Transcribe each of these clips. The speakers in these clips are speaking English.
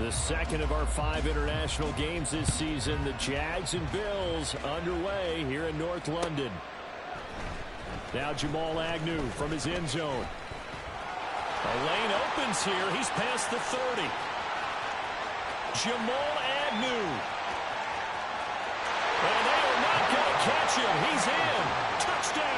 The second of our 5 international games this season. The Jags and Bills underway here in North London. Now Jamal Agnew from his end zone. The lane opens here. He's past the 30. Jamal Agnew. And they are not going to catch him. He's in. Touchdown.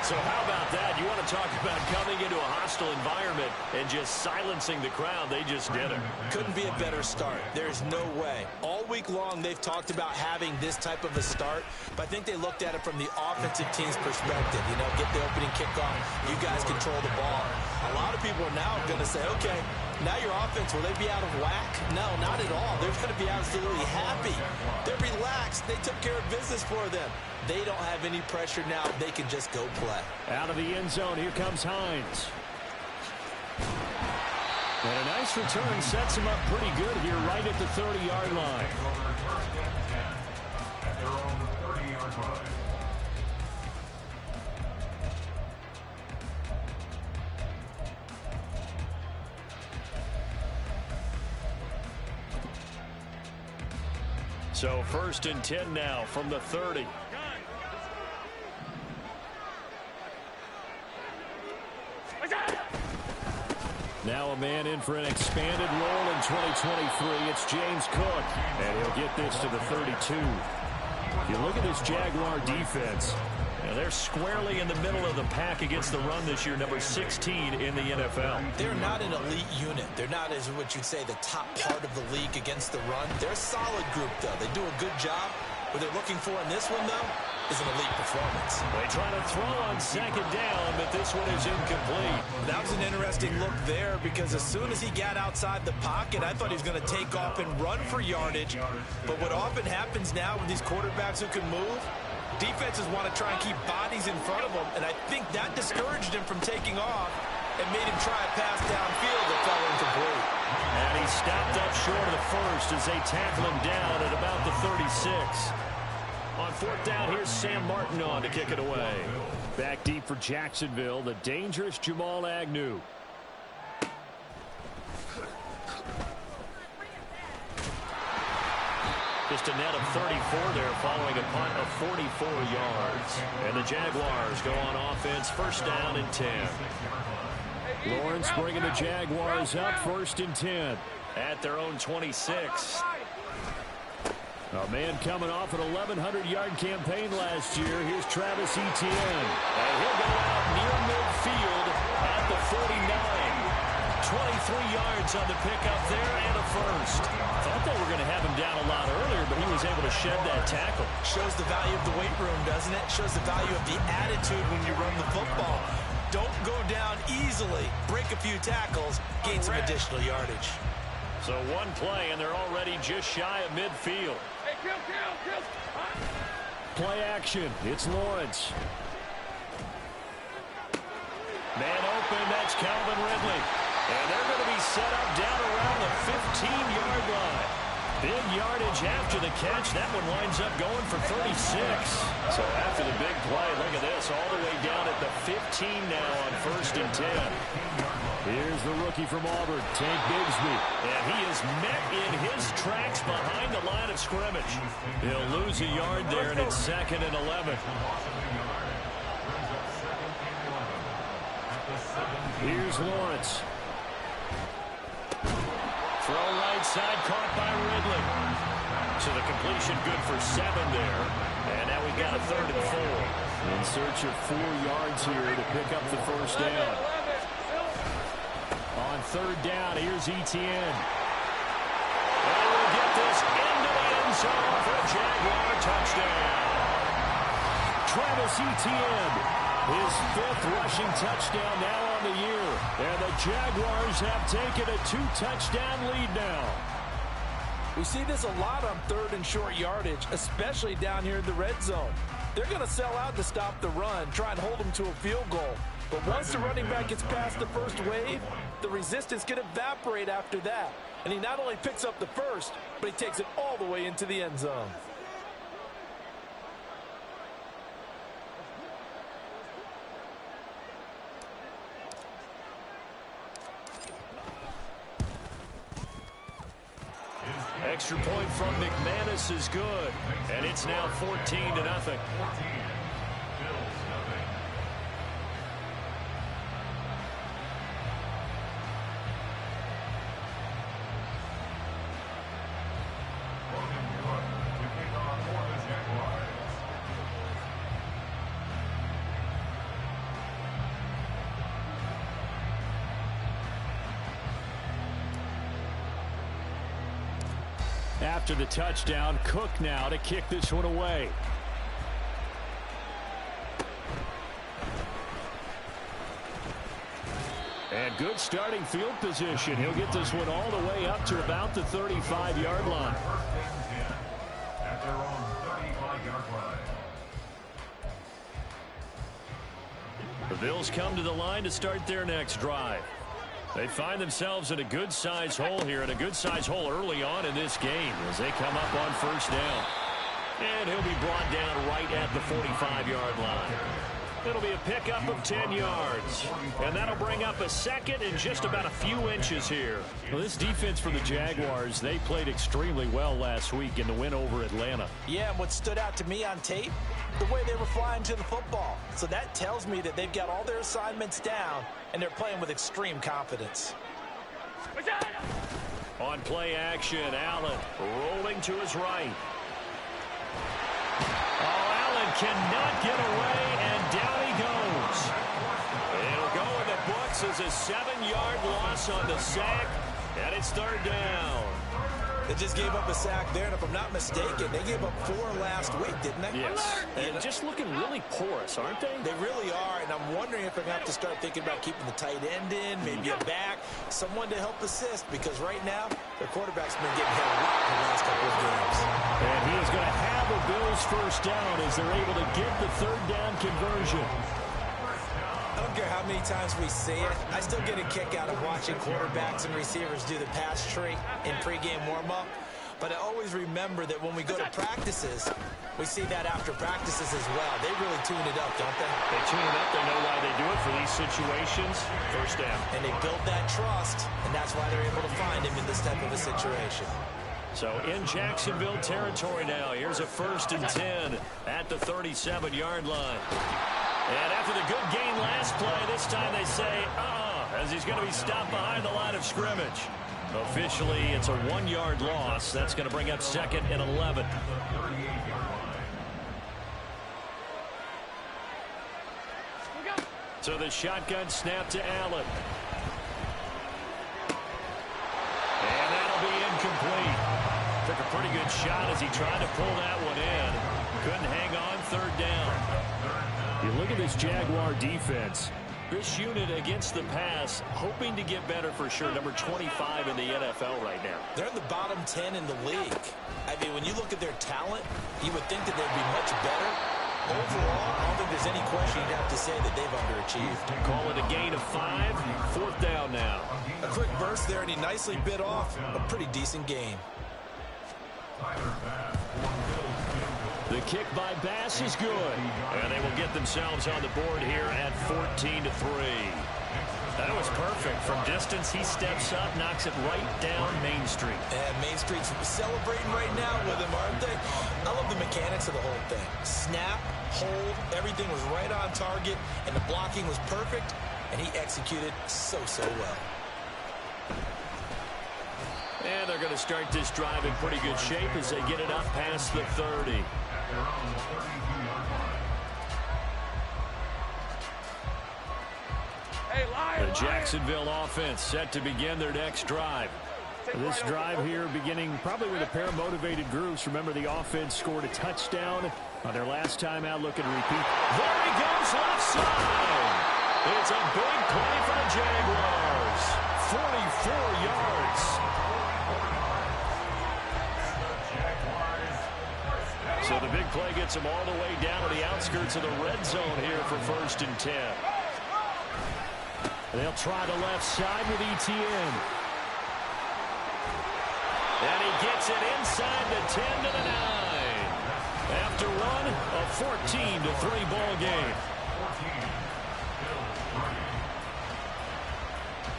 So how about that? You want to talk about coming into a hostile environment and just silencing the crowd. They just did it. Couldn't be a better start. There's no way. All week long they've talked about having this type of a start, but I think they looked at it from the offensive team's perspective. You know, get the opening kickoff. You guys control the ball. A lot of people are now going to say, okay, now your offense, will they be out of whack? No, not at all. They're going to be absolutely happy. They're relaxed. They took care of business for them. They don't have any pressure now. They can just go play. Out of the end zone, here comes Hines. And a nice return sets him up pretty good here right at the 30-yard line. At their own 30-yard line. So 1st and 10 now from the 30. Now a man in for an expanded role in 2023. It's James Cook, and he'll get this to the 32. If you look at this Jaguar defense, they're squarely in the middle of the pack against the run this year, number 16 in the NFL. They're not an elite unit. They're not, as what you'd say, the top part of the league against the run. They're a solid group, though. They do a good job. What they're looking for in this one, though, is an elite performance. They try to throw on 2nd down, but this one is incomplete. That was an interesting look there because as soon as he got outside the pocket, I thought he was going to take off and run for yardage. But what often happens now with these quarterbacks who can move, defenses want to try and keep bodies in front of them, and I think that discouraged him from taking off and made him try a pass downfield that fell incomplete. And he stopped up short of the first as they tackle him down at about the 36. On 4th down, here's Sam Martin on to kick it away. Back deep for Jacksonville, the dangerous Jamal Agnew. Just a net of 34 there following a punt of 44 yards. And the Jaguars go on offense, 1st down and 10. Lawrence bringing the Jaguars up, 1st and 10. At their own 26. A man coming off an 1,100-yard campaign last year. Here's Travis Etienne. And he'll go out near midfield at the 49. 23 yards on the pickup there and a first. Thought they were going to have him down a lot earlier, but he was able to shed that tackle. Shows the value of the weight room, doesn't it? Shows the value of the attitude when you run the football. Don't go down easily. Break a few tackles. Gain some additional yardage. So one play, and they're already just shy of midfield. Hey, kill. Play action. It's Lawrence. Man open. That's Calvin Ridley. And they're going to be set up down around the 15-yard line. Big yardage after the catch. That one winds up going for 36. So after the big play, look at this, all the way down at the 15 now on 1st and 10. Here's the rookie from Auburn, Tank Bigsby. And he is met in his tracks behind the line of scrimmage. He'll lose a yard there, and it's 2nd and 11. Here's Lawrence. Throw right side, caught by Ridley. So the completion good for 7 there. And now we've got a 3rd and 4. In search of 4 yards here to pick up the 1st down. On 3rd down, here's Etienne. And we'll get this into the end zone for a Jaguar touchdown. Travis Etienne, his 5th rushing touchdown now on the year. And the Jaguars have taken a 2-touchdown lead now. We see this a lot on 3rd and short yardage, especially down here in the red zone. They're going to sell out to stop the run, try and hold them to a field goal. But once the running back gets past the first wave, the resistance can evaporate after that. And he not only picks up the first, but he takes it all the way into the end zone. extra point from McManus is good. And it's now 14-0. After the touchdown, Cook now to kick this one away. And good starting field position. He'll get this one all the way up to about the 35-yard line. At their own 35-yard line. The Bills come to the line to start their next drive. They find themselves in a good-sized hole here, and a good-sized hole early on in this game as they come up on first down. And he'll be brought down right at the 45-yard line. It'll be a pickup of 10 yards. And that'll bring up a second and just about a few inches here. Well, this defense for the Jaguars, they played extremely well last week in the win over Atlanta. Yeah, and what stood out to me on tape, the way they were flying to the football. So that tells me that they've got all their assignments down, and they're playing with extreme confidence. On play action, Allen rolling to his right. Oh, Allen cannot get away, and down he goes. It'll go in the books as a 7-yard loss on the sack, and it's third down. They just gave up a sack there, and if I'm not mistaken, they gave up 4 last week, didn't they? Yes. And just looking really porous, aren't they? They really are, and I'm wondering if they're going to have to start thinking about keeping the tight end in, maybe a back, someone to help assist, because right now, their quarterback's been getting hit a lot in the last couple of games. And he is going to have a Bills first down as they're able to get the third down conversion. I don't care how many times we see it. I still get a kick out of watching quarterbacks and receivers do the pass tree in pregame warm-up. But I always remember that when we go to practices, we see that after practices as well. They really tune it up, don't they? They tune it up. They know why they do it for these situations. First down. And they build that trust, and that's why they're able to find him in this type of a situation. So in Jacksonville territory now. Here's a 1st and 10 at the 37-yard line. And after the good gain last play, this time they say, as he's going to be stopped behind the line of scrimmage. Officially, it's a 1-yard loss. That's going to bring up 2nd and 11. So the shotgun snap to Allen. And that'll be incomplete. Took a pretty good shot as he tried to pull that one in. Couldn't hang on, 3rd down. You look at this Jaguar defense. This unit against the pass, hoping to get better for sure. Number 25 in the NFL right now. They're in the bottom 10 in the league. I mean, when you look at their talent, you would think that they'd be much better. Overall, I don't think there's any question you'd have to say that they've underachieved. Call it a gain of 5. 4th down now. A quick burst there, and he nicely bit off a pretty decent gain. The kick by Bass is good. And they will get themselves on the board here at 14-3. That was perfect. From distance, he steps up, knocks it right down Main Street. And Main Street's celebrating right now with him, aren't they? I love the mechanics of the whole thing. Snap, hold, everything was right on target, and the blocking was perfect, and he executed so well. And they're going to start this drive in pretty good shape as they get it up past the 30. The Jacksonville offense set to begin their next drive. This drive here beginning probably with a pair of motivated groups. Remember, the offense scored a touchdown on their last time out. Looking to repeat. There he goes, left side. It's a big play for the Jaguars. 44 yards. So the big play gets them all the way down to the outskirts of the red zone here for 1st and 10. They'll try the left side with Etienne. And he gets it inside the 10 to the 9. After one, a 14-3 ball game.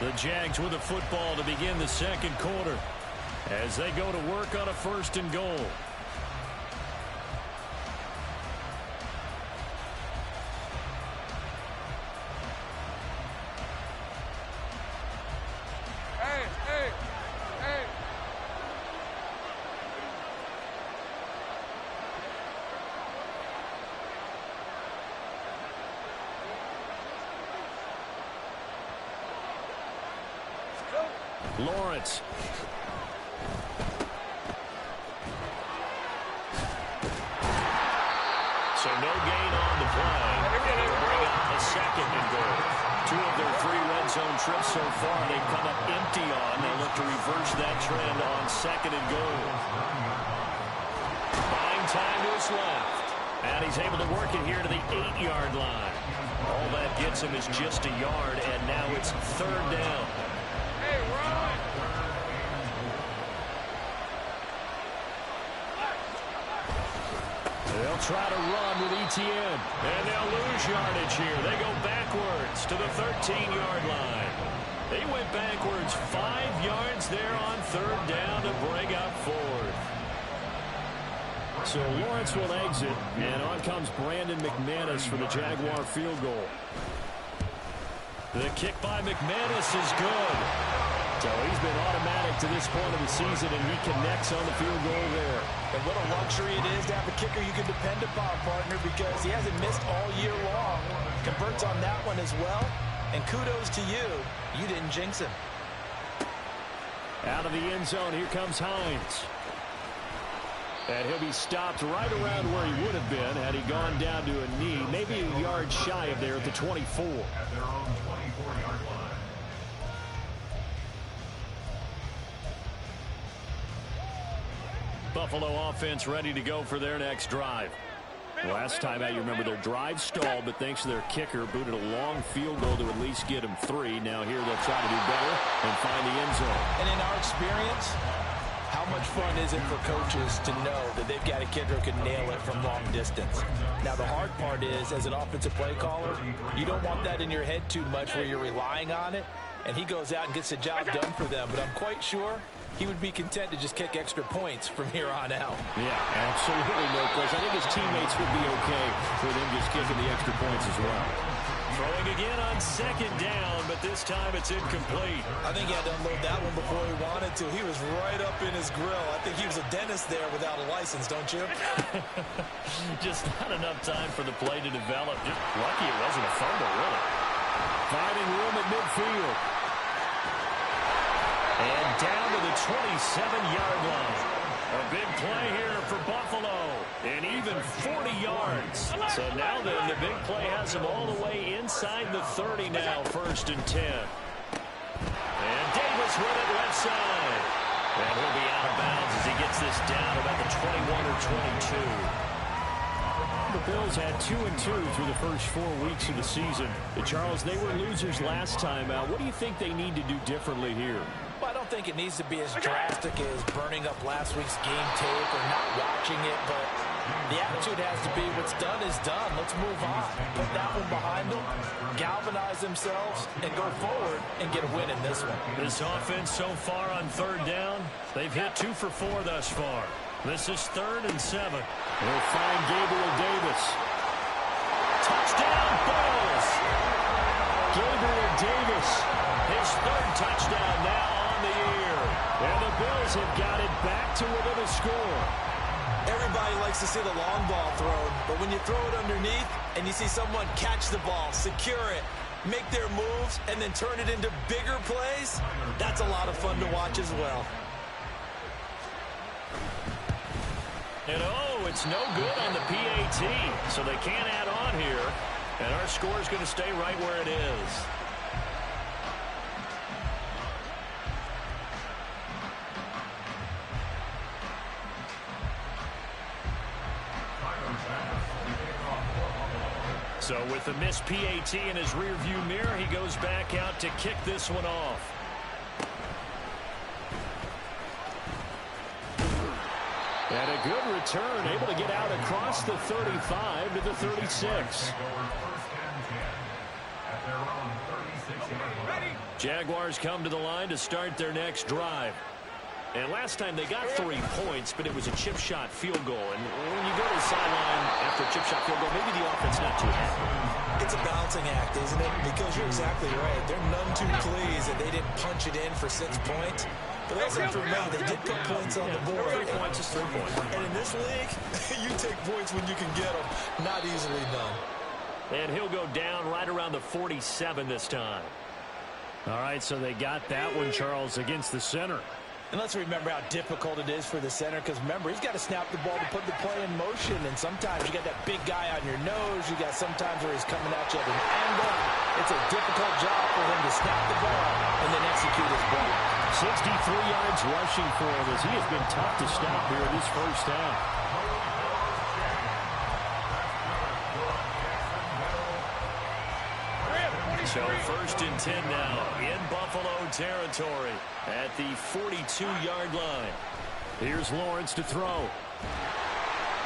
The Jags with the football to begin the 2nd quarter. as they go to work on a 1st and goal. Lawrence. So no gain on the play. And he'll bring up a 2nd and goal. 2 of their 3 red zone trips so far they've come up empty on. They'll look to reverse that trend on 2nd and goal. Buying time to his left. And he's able to work it here to the 8-yard line. All that gets him is just a yard, and now it's 3rd down. They'll try to run with Etienne. And they'll lose yardage here. They go backwards to the 13-yard line. They went backwards 5 yards there on 3rd down to bring up 4th. So Lawrence will exit, and on comes Brandon McManus for the Jaguar field goal. The kick by McManus is good. So he's been automatic to this point of the season, and he connects on the field goal there. And what a luxury it is to have a kicker you can depend upon, partner, because he hasn't missed all year long. Converts on that one as well. And kudos to you. You didn't jinx him. Out of the end zone, here comes Hines. And he'll be stopped right around where he would have been had he gone down to a knee, maybe a yard shy of there at the 24. At their own 24-yard line. Buffalo offense ready to go for their next drive. Last time out, you remember their drive stalled, but thanks to their kicker, booted a long field goal to at least get them 3. Now here they'll try to do better and find the end zone. And in our experience, how much fun is it for coaches to know that they've got a kicker who can nail it from long distance? Now, the hard part is, as an offensive play caller, you don't want that in your head too much where you're relying on it, and he goes out and gets the job done for them. But I'm quite sure he would be content to just kick extra points from here on out. Yeah, absolutely no question. I think his teammates would be okay with him just kicking the extra points as well. Throwing again on 2nd down, but this time it's incomplete. I think he had to unload that one before he wanted to. He was right up in his grill. I think he was a dentist there without a license, don't you? Just not enough time for the play to develop. Just lucky it wasn't a fumble, really. Finding room at midfield. And down to the 27-yard line. A big play here for Buffalo. And even 40 yards. So now then, the big play has them all the way inside the 30 now, 1st and 10. And Davis with it left side. And he'll be out of bounds as he gets this down about the 21 or 22. The Bills had 2-2 through the first 4 weeks of the season. Charles, they were losers last time out. What do you think they need to do differently here? Well, I don't think it needs to be as drastic as burning up last week's game tape or not watching it, but the attitude has to be what's done is done. Let's move on. Put that one behind them, galvanize themselves, and go forward and get a win in this one. This offense so far on 3rd down, they've hit 2 for 4 thus far. This is 3rd and 7. They'll find Gabriel Davis. Touchdown, Bills! Gabriel Davis, his 3rd touchdown now on the year. And the Bills have got it back to within a score. Everybody likes to see the long ball thrown, but when you throw it underneath and you see someone catch the ball, secure it, make their moves, and then turn it into bigger plays, that's a lot of fun to watch as well. And oh, it's no good on the PAT, so they can't add on here. And our score is going to stay right where it is. So with the missed PAT in his rearview mirror, he goes back out to kick this one off. And a good return, able to get out across the 35 to the 36. Jaguars come to the line to start their next drive. And last time they got 3 points, but it was a chip shot field goal. And when you go to the sideline after a chip shot field goal, maybe the offense not too happy. It's a balancing act, isn't it? Because you're exactly right. They're none too pleased that they didn't punch it in for 6 points. But they also have to remember they did put points on the board. 3 points is 3 points. And in this league, you take points when you can get them. Not easily done. And he'll go down right around the 47 this time. All right, so they got that one, Charles, against the center. And let's remember how difficult it is for the center, because remember, he's got to snap the ball to put the play in motion, and sometimes you got that big guy on your nose. You got sometimes where he's coming at you at an angle. It's a difficult job for him to snap the ball and then execute his play. 63 yards rushing for him as he has been tough to stop here in this first half. So 1st and 10 now in Buffalo territory at the 42-yard line. Here's Lawrence to throw.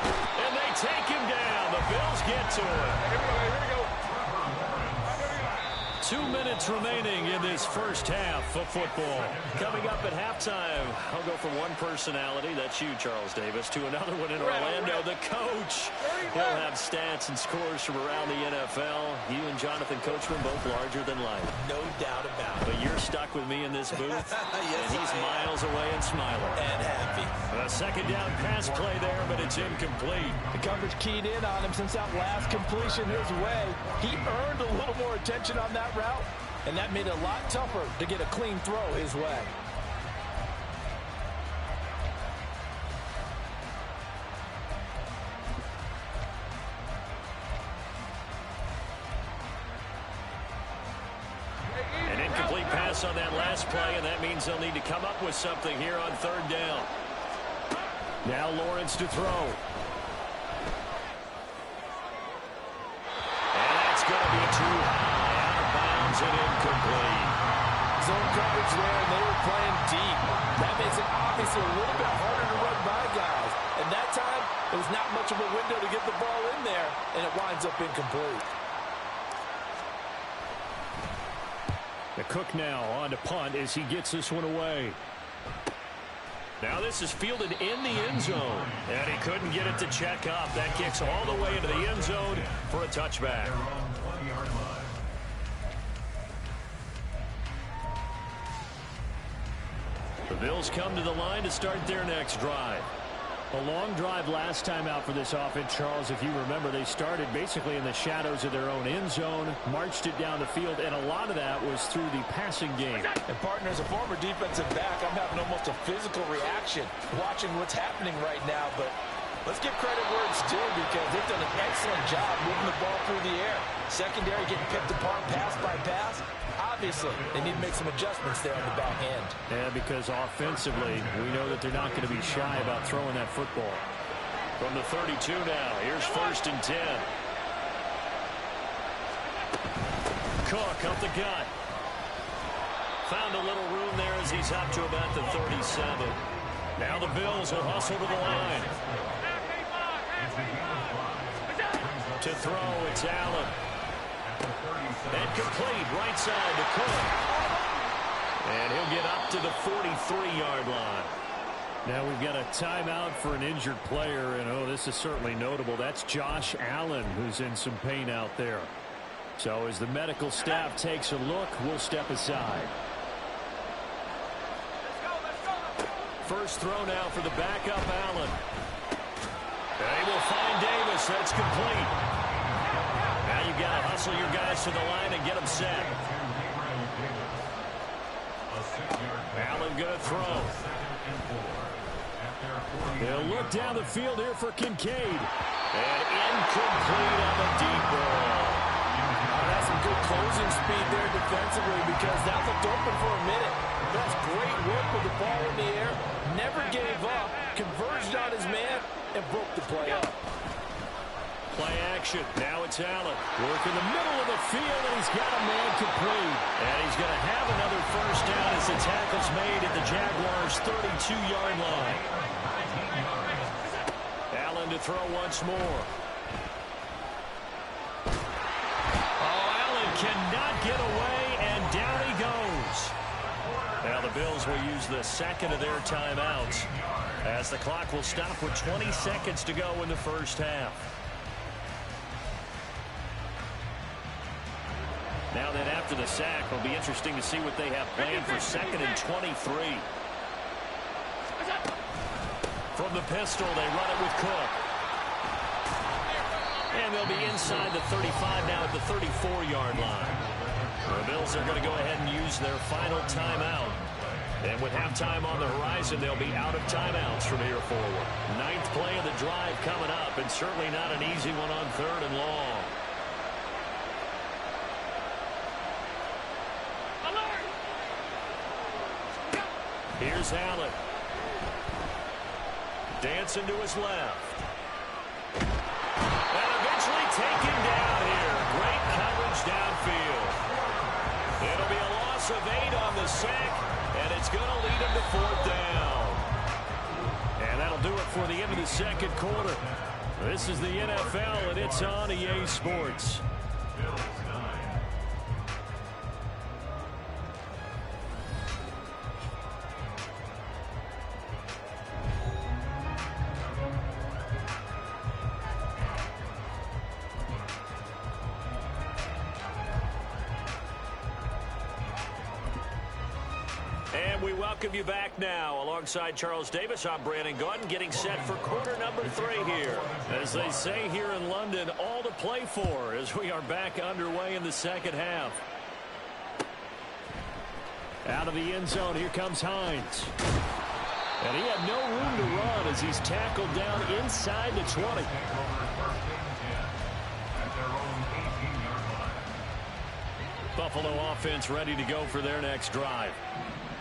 And they take him down. The Bills get to him. Here we go. 2 minutes remaining in this first half of football. Coming up at halftime, I'll go from one personality, that's you, Charles Davis, to another one in Orlando, the coach. He'll have stats and scores from around the NFL. You and Jonathan Coachman both larger than life. No doubt about it. But you're stuck with me in this booth, Yes, and he's miles away and smiling. And happy. A second down pass play there, but it's incomplete. The coverage keyed in on him since that last completion his way. He earned a little more attention on that route, and that made it a lot tougher to get a clean throw his way. An incomplete pass on that last play, and that means they'll need to come up with something here on 3rd down. Now Lawrence to throw. And that's going to be too high, out of bounds and incomplete. Zone coverage there, and they were playing deep. That makes it obviously a little bit harder to run by guys. And that time, it was not much of a window to get the ball in there, and it winds up incomplete. The Cook now on to punt as he gets this one away. Now this is fielded in the end zone, and he couldn't get it to check up. That kicks all the way into the end zone for a touchback. The Bills come to the line to start their next drive. A long drive last time out for this offense, Charles. If you remember, they started basically in the shadows of their own end zone, marched it down the field, and a lot of that was through the passing game. And partner, as a former defensive back, I'm having almost a physical reaction watching what's happening right now. But let's give credit where it's due, because they've done an excellent job moving the ball through the air. Secondary getting picked apart pass by pass. Obviously, they need to make some adjustments there on the back end. Yeah, because offensively, we know that they're not going to be shy about throwing that football. From the 32 now, here's 1st and 10. Cook up the gut. Found a little room there as he's up to about the 37. Now the Bills will hustle to the line. To throw, it's Allen. And complete, right side to Cook. And he'll get up to the 43-yard line. Now we've got a timeout for an injured player, and oh, this is certainly notable. That's Josh Allen, who's in some pain out there. So as the medical staff takes a look, we'll step aside. First throw now for the backup Allen. They will find Davis. That's complete. Now you've got to hustle your guys to the line and get them set. Allen going to throw. They'll look down the field here for Kincaid. And incomplete on the deep ball. That's some good closing speed there defensively, because that looked open for a minute. That's great work with the ball in the air. Never gave up, converged on his man, and broke the play up. Play action. Now it's Allen. Work in the middle of the field, and he's got a man complete. And he's going to have another first down as the tackle's made at the Jaguars' 32-yard line. Allen to throw once more. Oh, Allen cannot get away, and down he goes. Now the Bills will use the second of their timeouts as the clock will stop with 20 seconds to go in the first half. Now then, after the sack, it'll be interesting to see what they have planned for 2nd and 23. From the pistol, they run it with Cook. And they'll be inside the 35 now at the 34-yard line. The Bills are going to go ahead and use their final timeout. And with halftime on the horizon, they'll be out of timeouts from here forward. 9th play of the drive coming up, and certainly not an easy one on 3rd and long. Here's Allen. Dancing to his left. And eventually taken down here. Great coverage downfield. It'll be a loss of 8 on the sack, and it's going to lead him to 4th down. And that'll do it for the end of the second quarter. This is the NFL, and it's on EA Sports. And we welcome you back now. Alongside Charles Davis, I'm Brandon Gaudin, getting set for quarter number 3 here. As they say here in London, all to play for as we are back underway in the second half. Out of the end zone, here comes Hines. And he had no room to run as he's tackled down inside the 20. Buffalo offense ready to go for their next drive.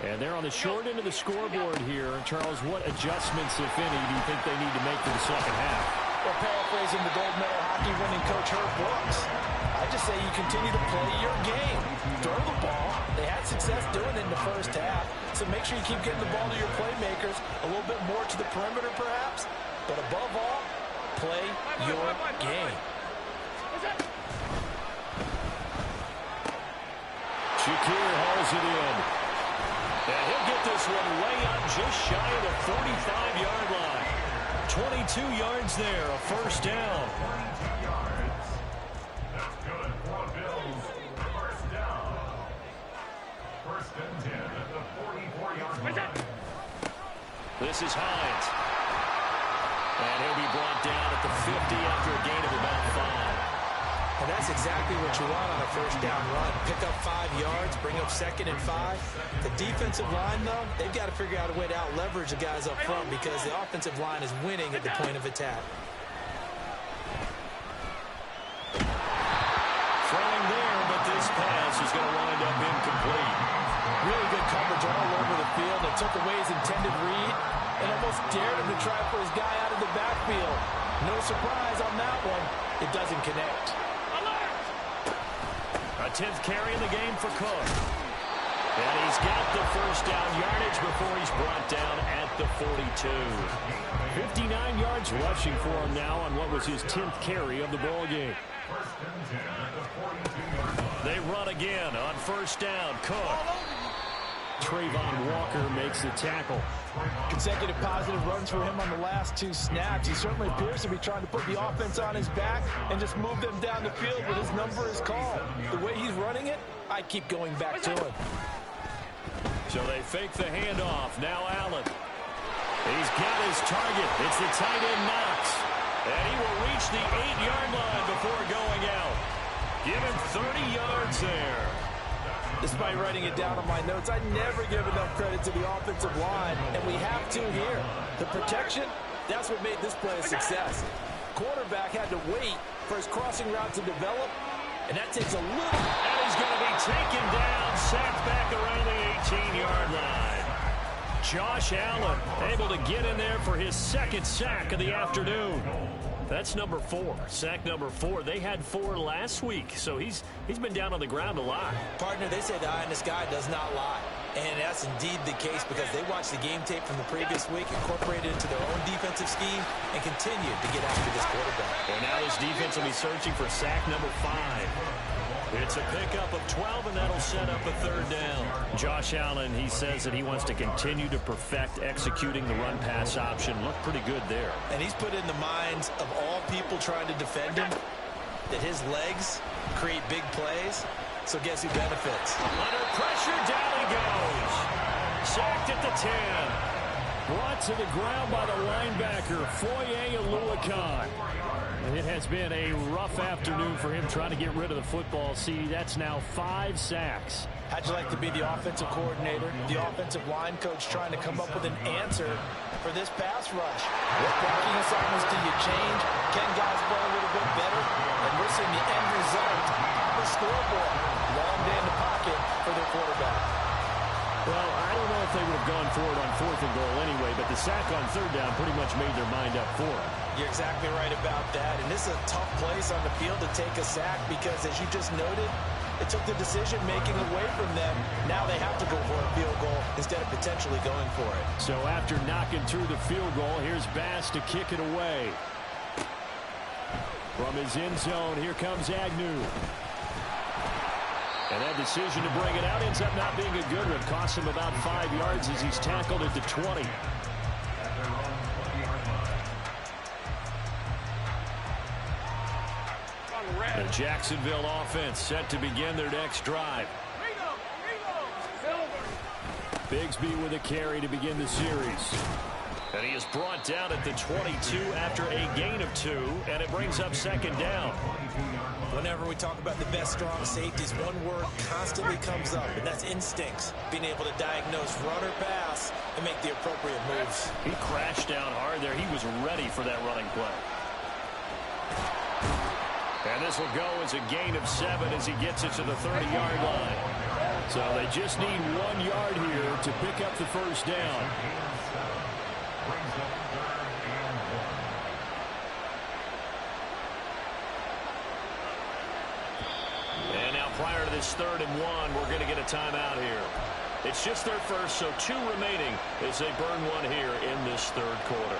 And they're on the short end of the scoreboard here. Charles, what adjustments, if any, do you think they need to make for the second half? Well, paraphrasing the gold medal hockey winning coach Herb Brooks, I just say you continue to play your game. Throw the ball. They had success doing it in the first half, so make sure you keep getting the ball to your playmakers, a little bit more to the perimeter perhaps, but above all, play your game. Shakir hauls it in. And he'll get this one way up just shy of the 45-yard line. 22 yards there, a first down. 42 yards. That's good for the Bills. First down. 1st and 10 at the 44-yard line. This is Hines. And he'll be brought down at the 50 after a gain of about 5. And that's exactly what you want on a first down run. Pick up 5 yards, bring up 2nd and 5. The defensive line, though, they've got to figure out a way to out-leverage the guys up front because the offensive line is winning at the point of attack. Throwing there, but this pass is going to wind up incomplete. Really good coverage all over the field. They took away his intended read and almost dared him to try for his guy out of the backfield. No surprise on that one. It doesn't connect. A 10th carry in the game for Cook. And he's got the first down yardage before he's brought down at the 42. 59 yards rushing for him now on what was his 10th carry of the ball game. 1st and 10 at the 42-yard line. They run again on first down. Cook. Trayvon Walker makes the tackle. Consecutive positive runs for him on the last 2 snaps. He certainly appears to be trying to put the offense on his back and just move them down the field when his number is called. The way he's running it, I keep going back to him. So they fake the handoff. Now Allen. He's got his target. It's the tight end Knox. And he will reach the 8-yard line before going out. Give him 30 yards there. Despite writing it down on my notes, I never give enough credit to the offensive line, and we have to here. The protection, that's what made this play a success. Quarterback had to wait for his crossing route to develop, and that takes a little. And he's going to be taken down, sacked back around the 18-yard line. Josh Allen able to get in there for his 2nd sack of the afternoon. That's number 4, sack number 4. They had 4 last week, so he's been down on the ground a lot. Partner, they say the eye in the sky does not lie. And that's indeed the case because they watched the game tape from the previous week, incorporated it into their own defensive scheme, and continued to get after this quarterback. And now this defense will be searching for sack number 5. It's a pickup of 12, and that'll set up a third down. Josh Allen, he says that he wants to continue to perfect executing the run-pass option. Looked pretty good there. And he's put in the minds of all people trying to defend him that his legs create big plays. So guess who benefits? Under pressure, down he goes. Sacked at the 10. Brought to the ground by the linebacker, Foye Oluokun. It has been a rough afternoon for him trying to get rid of the football. See, that's now 5 sacks. How'd you like to be the offensive coordinator, the offensive line coach trying to come up with an answer for this pass rush? What blocking assignments do you change? Can guys play a little bit better? And we're seeing the end result on the scoreboard. Long day in the pocket for their quarterback. Well, I don't know if they would have gone for it on 4th and goal anyway, but the sack on 3rd down pretty much made their mind up for it. You're exactly right about that. And this is a tough place on the field to take a sack because, as you just noted, it took the decision-making away from them. Now they have to go for a field goal instead of potentially going for it. So after knocking through the field goal, here's Bass to kick it away. From his end zone, here comes Agnew. And that decision to bring it out ends up not being a good one. Costs him about 5 yards as he's tackled at the 20. The Jacksonville offense set to begin their next drive. Bigsby with a carry to begin the series. And he is brought down at the 22 after a gain of 2, and it brings up 2nd down. Whenever we talk about the best strong safeties, one word constantly comes up, and that's instincts. Being able to diagnose run or pass and make the appropriate moves. He crashed down hard there. He was ready for that running play. And this will go as a gain of 7 as he gets it to the 30-yard line. So they just need 1 yard here to pick up the first down. And now prior to this 3rd and 1, we're going to get a timeout here. It's just their first, so 2 remaining as they burn one here in this 3rd quarter.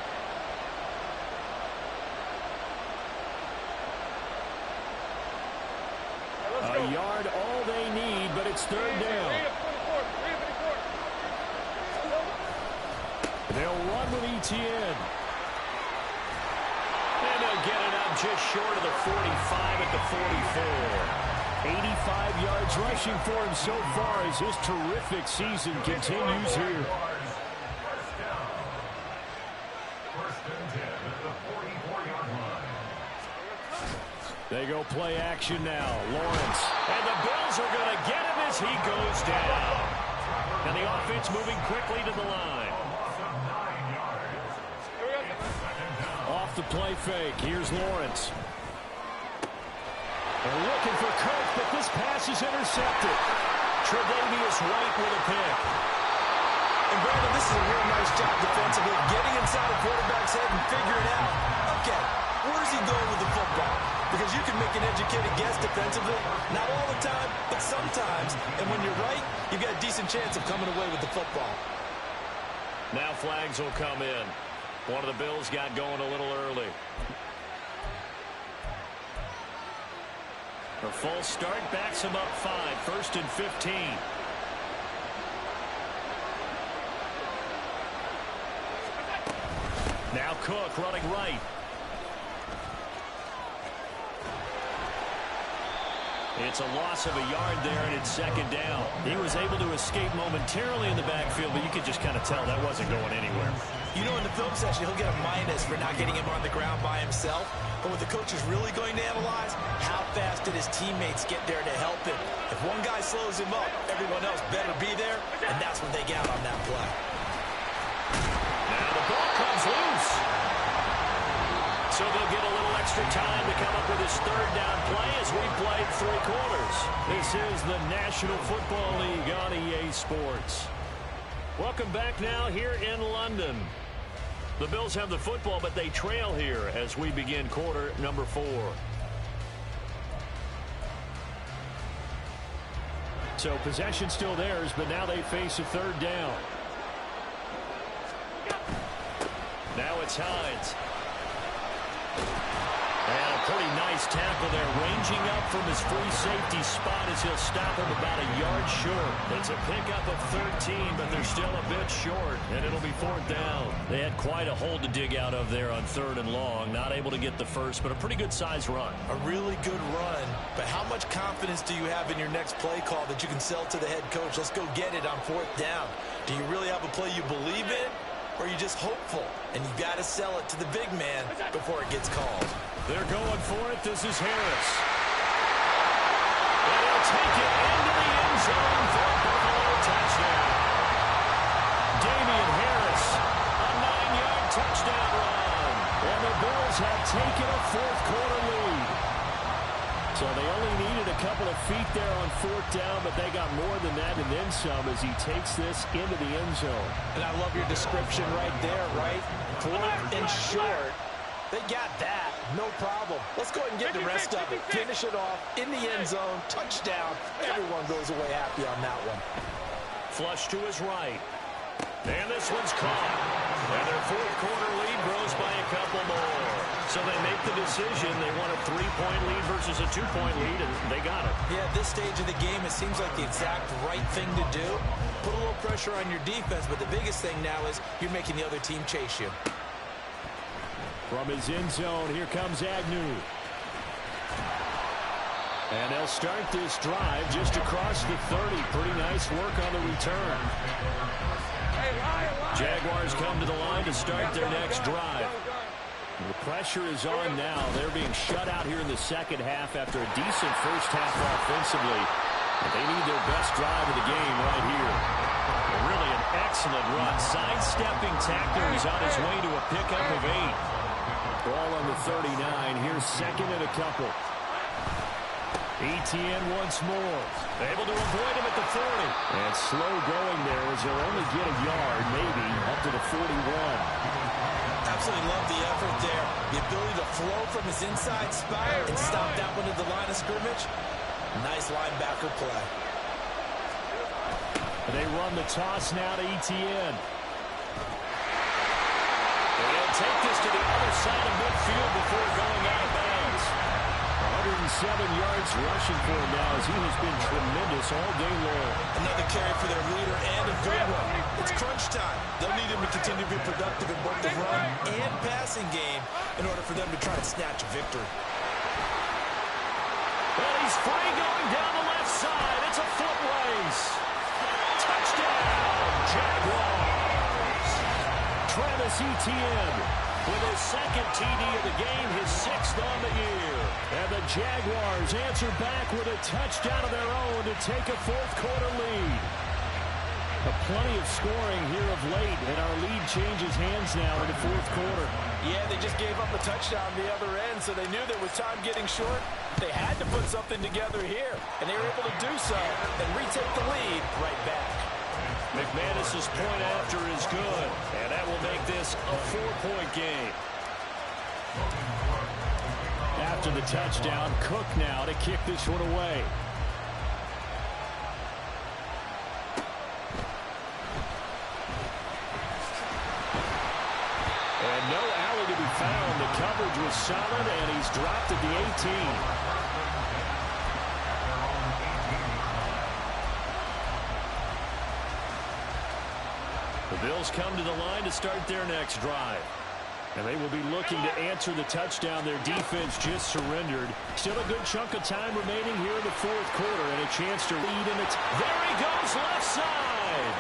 A yard, all they need, but it's 3rd down. They'll run with Etienne. And they'll get it up just short of the 45 at the 44. 85 yards rushing for him so far as his terrific season continues here. They go play action now. Lawrence. And the Bills are going to get him as he goes down. And the offense moving quickly to the line. Off the play fake. Here's Lawrence. They're looking for Kirk, but this pass is intercepted. Tre'Davious White with a pick. And Brandon, this is a real nice job defensively, getting inside the quarterback's head and figuring out, okay, where's he going with the football? Because you can make an educated guess defensively, not all the time, but sometimes. And when you're right, you've got a decent chance of coming away with the football. Now flags will come in. One of the Bills got going a little early. A false start backs him up 5. 1st and 15. Now Cook running right. It's a loss of a yard there, and it's 2nd down. He was able to escape momentarily in the backfield, but you could just kind of tell that wasn't going anywhere. You know, in the film session, he'll get a minus for not getting him on the ground by himself. But what the coach is really going to analyze, how fast did his teammates get there to help him? If one guy slows him up, everyone else better be there, and that's when they get on that play. Now the ball comes loose. So they'll get a little extra time to come up with his 3rd down play as we played 3 quarters. This is the National Football League on EA Sports. Welcome back now here in London. The Bills have the football, but they trail here as we begin quarter number 4. So possession still theirs, but now they face a 3rd down. Now it's Hines. And a pretty nice tackle there, ranging up from his free safety spot as he'll stop him about a yard short. It's a pickup of 13, but they're still a bit short, and it'll be 4th down. They had quite a hole to dig out of there on 3rd and long. Not able to get the first, but a pretty good-sized run. A really good run, but how much confidence do you have in your next play call that you can sell to the head coach? Let's go get it on 4th down. Do you really have a play you believe in, or are you just hopeful? And you got to sell it to the big man before it gets called. They're going for it. This is Harris. And he'll take it into the end zone for a Buffalo touchdown. Damian Harris, a 9-yard touchdown run. And the Bills have taken a 4th-quarter lead. So they only needed a couple of feet there on 4th down, but they got more than that and then some as he takes this into the end zone. And I love your description right there, right? 4th and short. They got that. No problem. Let's go ahead and get the rest of it. Finish it off in the end zone. Touchdown. Everyone goes away happy on that one. Flush to his right. And this one's caught. And their 4th-quarter lead grows by a couple more. So they make the decision. They want a 3-point lead versus a 2-point lead, and they got it. Yeah, at this stage of the game, it seems like the exact right thing to do. Put a little pressure on your defense, but the biggest thing now is you're making the other team chase you. From his end zone, here comes Agnew. And they'll start this drive just across the 30. Pretty nice work on the return. Jaguars come to the line to start their next drive. The pressure is on now. They're being shut out here in the second half after a decent first half offensively. But they need their best drive of the game right here. Really an excellent run. Sidestepping tackler is on his way to a pickup of 8. Ball on the 39. Here's 2nd and a couple. Etienne once more. Able to avoid him at the 40. And slow going there as they'll only get a yard, maybe, up to the 41. Absolutely love the effort there. The ability to flow from his inside spot and stop that one at the line of scrimmage. Nice linebacker play. They run the toss now to Etienne. They'll take this to the other side of midfield before going out of bounds. 107 yards rushing for him now as he has been tremendous all day long. Another carry for their leader and a good one. It's crunch time. They'll need him to continue to be productive in both the run and passing game in order for them to try and snatch a victory. Well, he's free going down the left side. It's a foot race. Touchdown, Jaguars. Travis Etienne with his 2nd TD of the game, his 6th on the year. And the Jaguars answer back with a touchdown of their own to take a 4th-quarter lead. Plenty of scoring here of late, and our lead changes hands now in the 4th quarter. Yeah, they just gave up a touchdown the other end, so they knew that with time getting short, they had to put something together here. And they were able to do so and retake the lead right back. McManus's point after is good, and that will make this a 4-point game. After the touchdown, Cook now to kick this one away. And no alley to be found. The coverage was solid, and he's dropped at the 18. The Bills come to the line to start their next drive. And they will be looking to answer the touchdown their defense just surrendered. Still a good chunk of time remaining here in the 4th quarter and a chance to lead in it. There he goes, left side.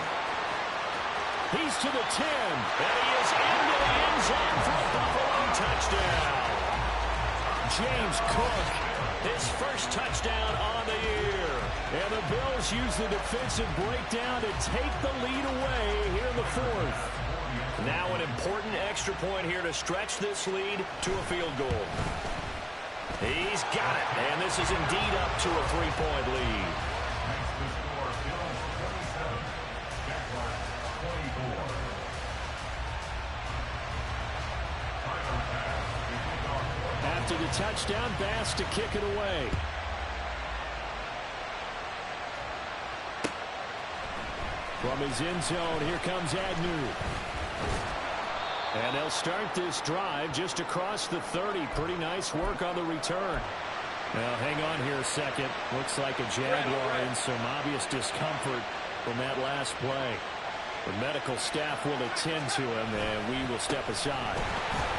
He's to the 10. And he is into the end zone for a Buffalo touchdown. James Cook, his first touchdown on the year. And the Bills use the defensive breakdown to take the lead away here in the 4th. Now an important extra point here to stretch this lead to a field goal. He's got it, and this is indeed up to a 3-point lead. After the touchdown, Bass to kick it away. From his end zone, here comes Agnew. And they'll start this drive just across the 30. Pretty nice work on the return. Now, hang on here a second. Looks like a Jaguar in some obvious discomfort from that last play. The medical staff will attend to him, and we will step aside.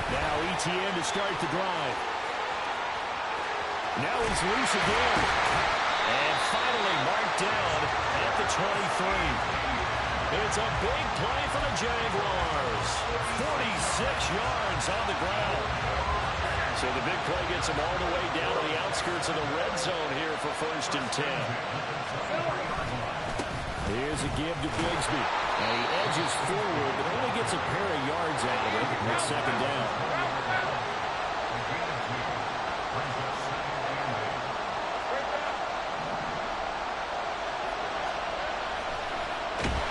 Now Etienne to start the drive. Now he's loose again. And finally marked down at the 23. It's a big play for the Jaguars. 46 yards on the ground. So the big play gets him all the way down to the outskirts of the red zone here for 1st and 10. Here's a give to Bigsby. And he edges forward, but only gets a pair of yards out of it. It's 2nd down.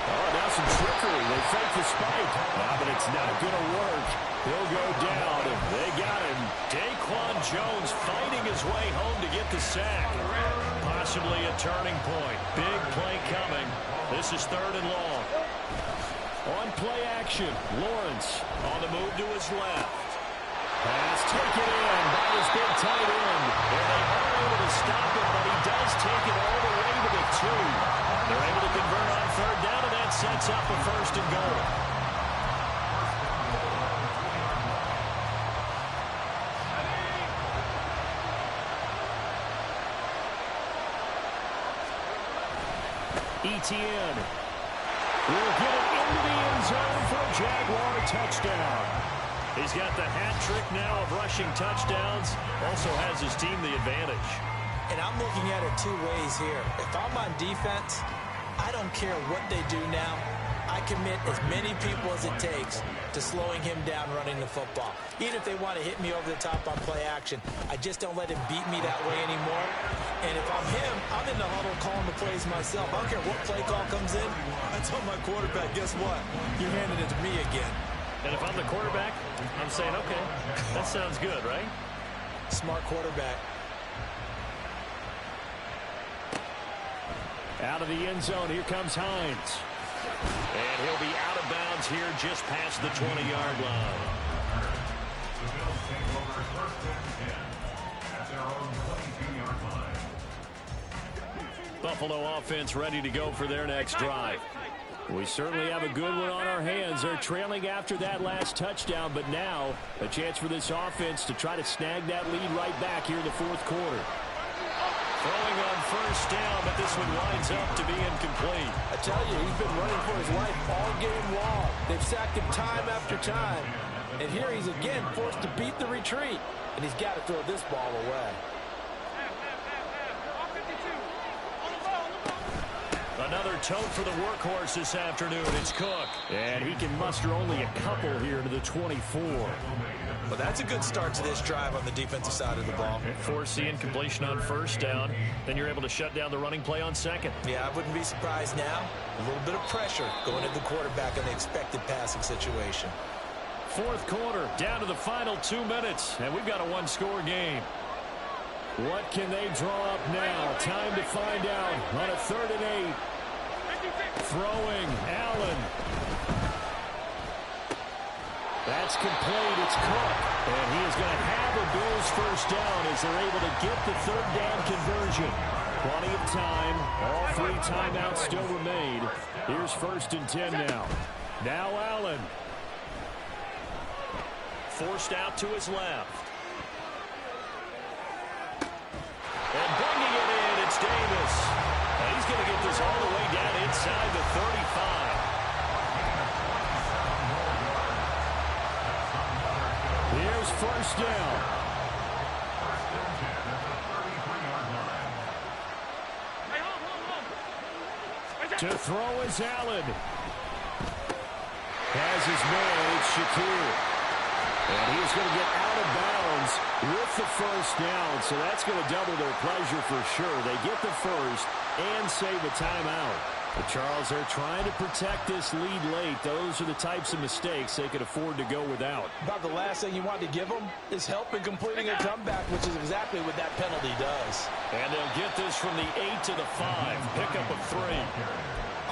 Oh, now some trickery. They fake the spike. But it's not going to work. He'll go down. They got him. Daquan Jones fighting his way home to get the sack. Possibly a turning point. Big play coming. This is 3rd and long. On play action, Lawrence on the move to his left. Pass taken in by his big tight end. And they are able to stop it, but he does take it all the way to the 2. They're able to convert on 3rd down, and that sets up a 1st and goal. Etienne will get it into the end zone for a Jaguar touchdown. He's got the hat trick now of rushing touchdowns. Also has his team the advantage. And I'm looking at it 2 ways here. If I'm on defense, I don't care what they do now. I commit as many people as it takes to slowing him down running the football. Even if they want to hit me over the top on play action, I just don't let him beat me that way anymore. And if I'm him, I'm in the huddle calling the plays myself. I don't care what play call comes in. I tell my quarterback, guess what? You're handing it to me again. And if I'm the quarterback, I'm saying, okay, that sounds good, right? Smart quarterback. Out of the end zone, here comes Hines. And he'll be out of bounds here just past the 20-yard line. The Bills take over 1st and 10 at their own 22-yard line. Buffalo offense ready to go for their next drive. We certainly have a good one on our hands. They're trailing after that last touchdown, but now a chance for this offense to try to snag that lead right back here in the 4th quarter. Throwing on 1st down, but this one winds up to be incomplete. I tell you, he's been running for his life all game long. They've sacked him time after time. And here he's again forced to beat the retreat. And he's got to throw this ball away. Another tote for the workhorse this afternoon. It's Cook. And he can muster only a couple here to the 24. Well, that's a good start to this drive on the defensive side of the ball. Force the incompletion on 1st down. Then you're able to shut down the running play on 2nd. Yeah, I wouldn't be surprised now. A little bit of pressure going at the quarterback in the expected passing situation. 4th quarter, down to the final 2 minutes. And we've got a 1-score game. What can they draw up now? Time to find out on a 3rd and 8. Throwing, Allen. That's complete. It's Cook. And he is going to have a Bills 1st down as they're able to get the 3rd down conversion. Plenty of time. All 3 timeouts still remain. Here's 1st and 10 now. Now Allen. Forced out to his left. And bringing it in, it's Davis. And he's going to get this all the way down inside the 35. Here's 1st down. To throw is Allen. Has his man, it's Shakir. And he's going to get out of bounds with the 1st down. So that's going to double their pleasure for sure. They get the 1st and save a timeout. But Charles, they're trying to protect this lead late. Those are the types of mistakes they could afford to go without. About the last thing you want to give them is help in completing a comeback, which is exactly what that penalty does. And they'll get this from the 8 to the 5. Pickup of 3.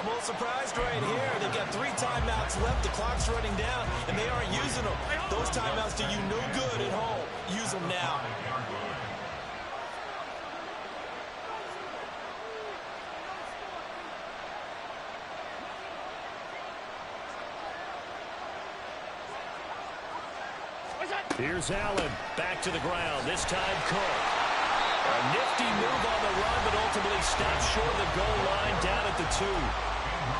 I'm a little surprised right here. They've got 3 timeouts left. The clock's running down, and they aren't using them. Those timeouts do you no good at home. Use them now. Here's Allen, back to the ground, this time Cook. A nifty move on the run, but ultimately stopped short of the goal line down at the 2.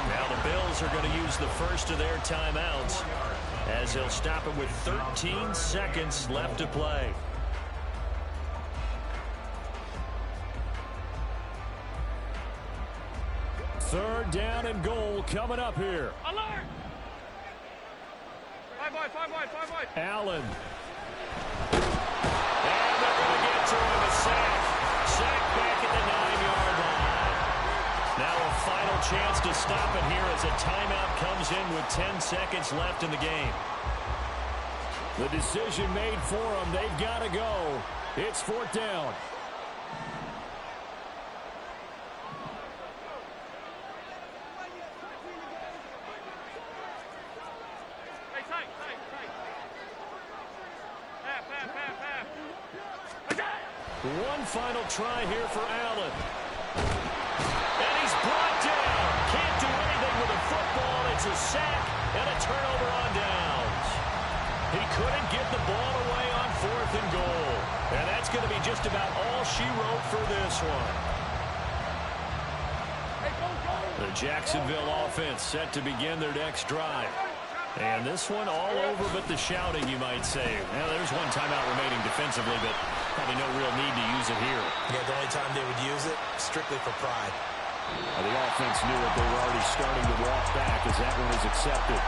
Now the Bills are going to use the first of their timeouts as they'll stop it with 13 seconds left to play. Third down and goal coming up here. Alert! 5 wide. Allen. And they're going to get to him, a sack. Sack back at the 9-yard line. Now a final chance to stop it here as a timeout comes in with 10 seconds left in the game. The decision made for them. They've got to go. It's 4th down. One final try here for Allen. And he's brought down. Can't do anything with the football. It's a sack and a turnover on downs. He couldn't get the ball away on 4th and goal. And that's going to be just about all she wrote for this one. The Jacksonville offense set to begin their next drive. And this one all over but the shouting, you might say. Well, there's one timeout remaining defensively, but probably no real need to use it here. Yeah, the only time they would use it, strictly for pride. The offense knew it. They were already starting to walk back as that one is accepted.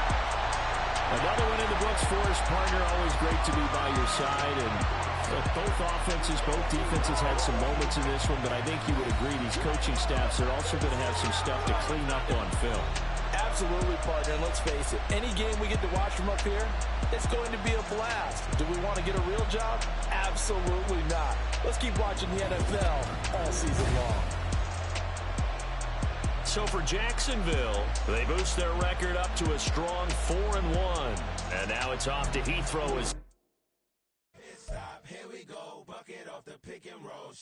Another one in the books for his partner. Always great to be by your side. And both offenses, both defenses had some moments in this one, but I think you would agree these coaching staffs are also going to have some stuff to clean up on film. Absolutely, partner. And let's face it, any game we get to watch from up here, it's going to be a blast. Do we want to get a real job? Absolutely not. Let's keep watching the NFL all season long. So for Jacksonville, they boost their record up to a strong 4-1. And now it's off to Heathrow as Here we go, bucket off the pick and roll.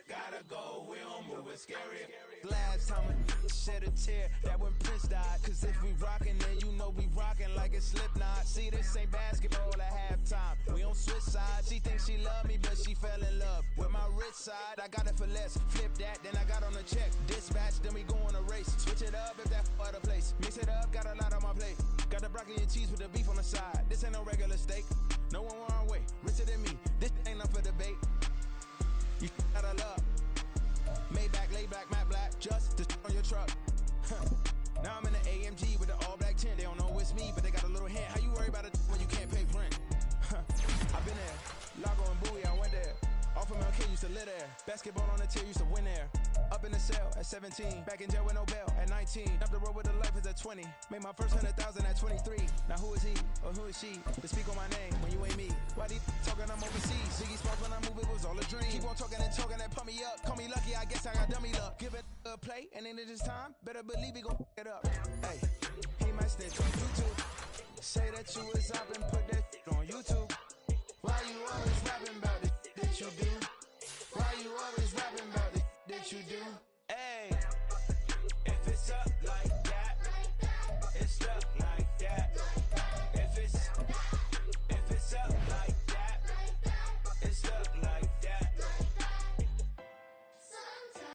Gotta go, we don't move it scary. Last time a shed a tear, that when Prince died. Cause if we rockin', then you know we rockin' like it's Slipknot. See, this ain't basketball at halftime. We on switch sides. She thinks she love me, but she fell in love with my rich side. I got it for less. Flip that, then I got on a check. Dispatch, then we go on a race. Switch it up if that other place. Mix it up, got a lot on my plate. Got the broccoli and cheese with the beef on the side. This ain't no regular steak. No one wrong way. Richer than me. This ain't up for debate. You got a love. Maybach, lay back, matte black. Just to on your truck. Now I'm in the AMG with the all black tint. They don't know it's me, but they got a little hint. How you worry about it when you can't pay rent? I've been there. Lago and Bowie, I went there. Off of MLK, used to live there. Basketball on the tier, used to win there. Up in the cell at 17. Back in jail with no bail at 19. Up the road with the life is at 20. Made my first 100,000 at 23. Now who is he or who is she to speak on my name when you ain't me? Why they talking I'm overseas? Ziggy Sparks when I move, it was all a dream. Keep on talking and talking and pump me up. Call me lucky, I guess I got dummy luck. Give it a play and then it's time. Better believe he gon' it up. Hey, he might snitch on YouTube. Say that you was up and put that on YouTube. Why you always rapping about the that you do? Why you always rapping about the that you do?